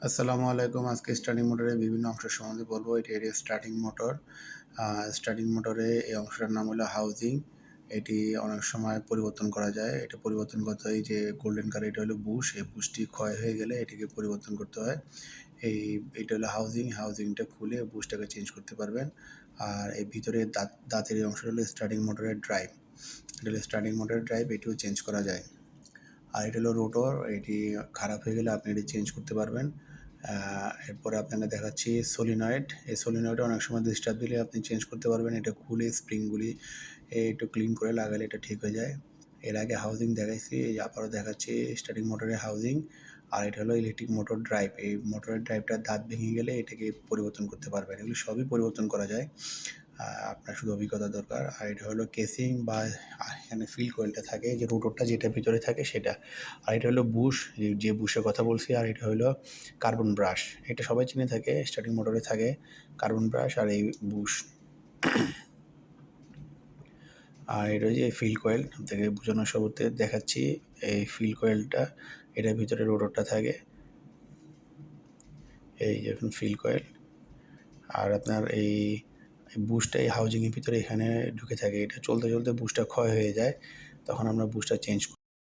আসসালামু আলাইকুম। আজকে স্টার্টিং মোটরের বিভিন্ন অংশ সম্বন্ধে বলবো। এটি স্টার্টিং মোটর। স্টার্টিং মোটরে এই অংশটার নাম হলো হাউজিং। এটি অনেক সময় পরিবর্তন করা যায়। এটা পরিবর্তন করতে হয়, এই যে গোল্ডেন কালার, এটা হলো বুশ। এই বুশটি ক্ষয় হয়ে গেলে এটিকে পরিবর্তন করতে হয়। এটা হলো হাউজিং। হাউজিংটা খুলে বুশটাকে চেঞ্জ করতে পারবেন। আর এই ভিতরে দাঁতের এই অংশটা হলো স্টার্টিং মোটরের ড্রাইভ। এটা হলো স্টার্টিং মোটরের ড্রাইভ, এটিও চেঞ্জ করা যায়। আর এটা হলো রোটর। এটি খারাপ হয়ে গেলে আপনি এটি চেঞ্জ করতে পারবেন। এরপরে আপনাকে দেখাচ্ছি সলিনয়েড। এই সলিনয়েডে অনেক সময় ডিস্টার্ব দিলে আপনি চেঞ্জ করতে পারবেন। এটা খুলে স্প্রিংগুলি একটু ক্লিন করে লাগালে এটা ঠিক হয়ে যায়। এর আগে হাউজিং দেখাইছি, এই আবারও দেখাচ্ছি স্টার্টিং মোটরের হাউজিং। আর এটা হলো ইলেকট্রিক মোটর ড্রাইভ। এই মোটরের ড্রাইভটার দাঁত ভেঙে গেলে এটাকে পরিবর্তন করতে পারবেন। এগুলো সবই পরিবর্তন করা যায়। আপনার শুধু অভিজ্ঞতা দরকার। আর এটা হলো কেসিং বা এখানে ফিল কয়েলটা থাকে, যে রোটরটা যেটা ভিতরে থাকে সেটা। আর এটা হলো বুশ, যে বুশের কথা বলছি। আর এটা হলো কার্বন ব্রাশ। এটা সবাই চিনে থাকে, স্টার্টিং মোটরে থাকে কার্বন ব্রাশ আর এই বুশ। আর এটা যে ফিল কয়েল, আপনাকে বোঝানোর সবতে দেখাচ্ছি। এই ফিল কয়েলটা, এটার ভিতরে রোটরটা থাকে, এই যে ফিল কয়েল। আর আপনার এই বুশটা এই হাউজিংয়ের ভিতরে এখানে ঢুকে থাকে। এটা চলতে চলতে বুশটা ক্ষয় হয়ে যায়, তখন আমরা বুশটা চেঞ্জ